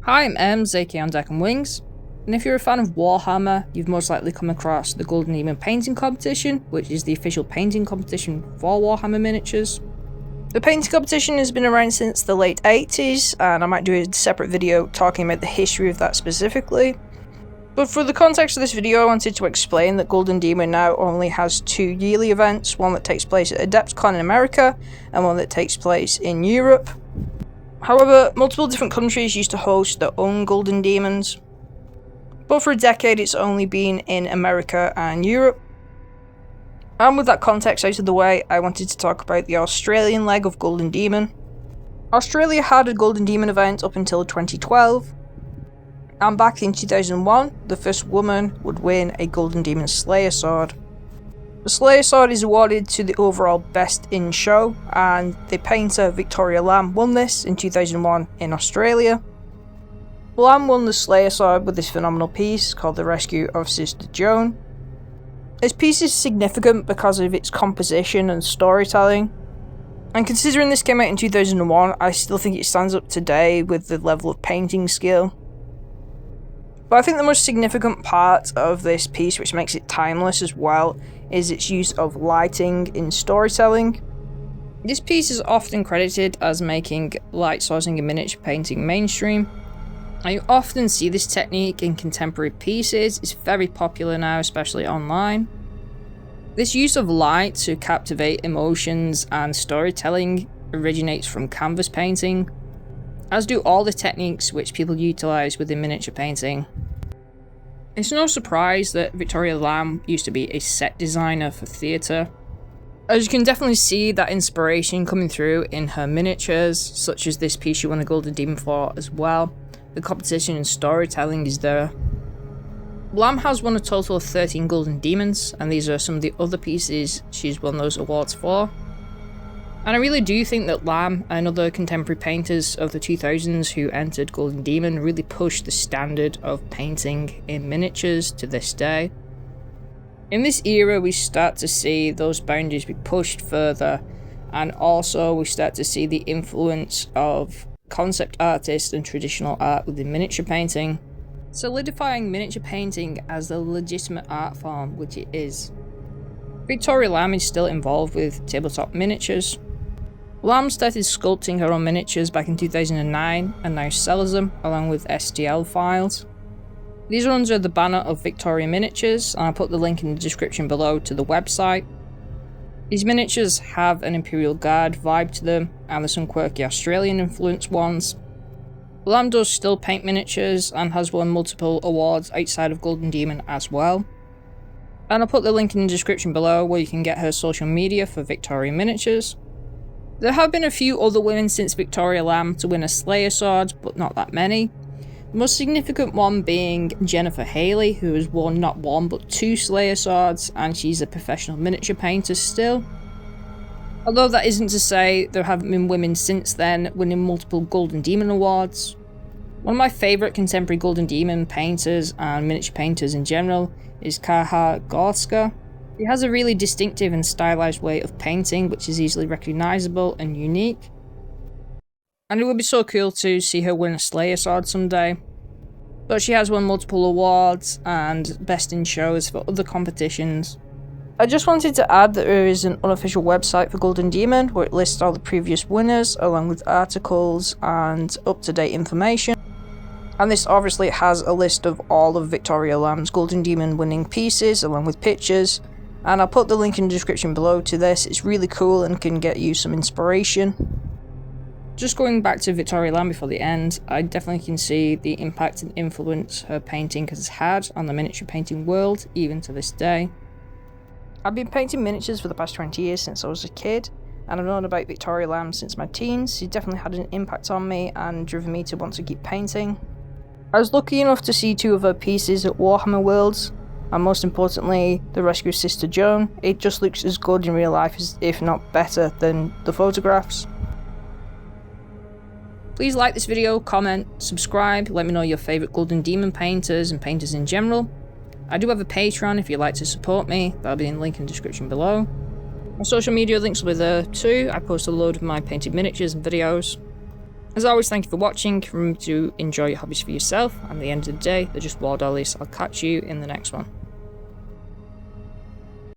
Hi, I'm Ems, aka on Deck and Wings, and if you're a fan of Warhammer, you've most likely come across the Golden Demon Painting Competition, which is the official painting competition for Warhammer miniatures. The painting competition has been around since the late 80s, and I might do a separate video talking about the history of that specifically. But for the context of this video, I wanted to explain that Golden Demon now only has two yearly events, one that takes place at AdeptCon in America, and one that takes place in Europe. However, multiple different countries used to host their own Golden Demons, but for a decade it's only been in America and Europe. And with that context out of the way, I wanted to talk about the Australian leg of Golden Demon. Australia had a Golden Demon event up until 2012, and back in 2001, the first woman would win a Golden Demon Slayer Sword. The Slayer Sword is awarded to the overall best in show, and the painter Victoria Lamb won this in 2001 in Australia. Lamb won the Slayer Sword with this phenomenal piece called The Rescue of Sister Joan. This piece is significant because of its composition and storytelling, and considering this came out in 2001, I still think it stands up today with the level of painting skill. But I think the most significant part of this piece, which makes it timeless as well, is its use of lighting in storytelling. This piece is often credited as making light sourcing in miniature painting mainstream. I often see this technique in contemporary pieces. It's very popular now, especially online. This use of light to captivate emotions and storytelling originates from canvas painting, as do all the techniques which people utilise within miniature painting. It's no surprise that Victoria Lamb used to be a set designer for theatre, as you can definitely see that inspiration coming through in her miniatures, such as this piece she won a Golden Demon for as well. The competition and storytelling is there. Lamb has won a total of 13 Golden Demons, and these are some of the other pieces she's won those awards for. And I really do think that Lamb and other contemporary painters of the 2000s who entered Golden Demon really pushed the standard of painting in miniatures to this day. In this era, we start to see those boundaries be pushed further, and also we start to see the influence of concept artists and traditional art within miniature painting, solidifying miniature painting as the legitimate art form which it is. Victoria Lamb is still involved with tabletop miniatures. Lamb started sculpting her own miniatures back in 2009 and now sells them along with STL files. These are under the banner of Victoria Miniatures, and I'll put the link in the description below to the website. These miniatures have an Imperial Guard vibe to them, and there's some quirky Australian influenced ones. Lamb does still paint miniatures and has won multiple awards outside of Golden Demon as well. And I'll put the link in the description below where you can get her social media for Victoria Miniatures. There have been a few other women since Victoria Lamb to win a Slayer Sword, but not that many. The most significant one being Jennifer Haley, who has won not one but two Slayer Swords, and she's a professional miniature painter still. Although that isn't to say there haven't been women since then winning multiple Golden Demon awards. One of my favourite contemporary Golden Demon painters and miniature painters in general is Kaha Gorska. He has a really distinctive and stylized way of painting which is easily recognisable and unique. And it would be so cool to see her win a Slayer Sword someday. But she has won multiple awards and best in shows for other competitions. I just wanted to add that there is an unofficial website for Golden Demon where it lists all the previous winners along with articles and up-to-date information. And this obviously has a list of all of Victoria Lamb's Golden Demon winning pieces along with pictures. And I'll put the link in the description below to this. It's really cool and can get you some inspiration. Just going back to Victoria Lamb before the end, I definitely can see the impact and influence her painting has had on the miniature painting world, even to this day. I've been painting miniatures for the past 20 years since I was a kid, and I've known about Victoria Lamb since my teens. She definitely had an impact on me and driven me to want to keep painting. I was lucky enough to see two of her pieces at Warhammer Worlds, and most importantly, The Rescue of Sister Joan. It just looks as good in real life, if not better, than the photographs. Please like this video, comment, subscribe, let me know your favourite Golden Demon painters and painters in general. I do have a Patreon if you'd like to support me, that'll be in the link in the description below. My social media links will be there too. I post a load of my painted miniatures and videos. As always, thank you for watching. Remember to enjoy your hobbies for yourself, and at the end of the day, they're just war dollies. I'll catch you in the next one.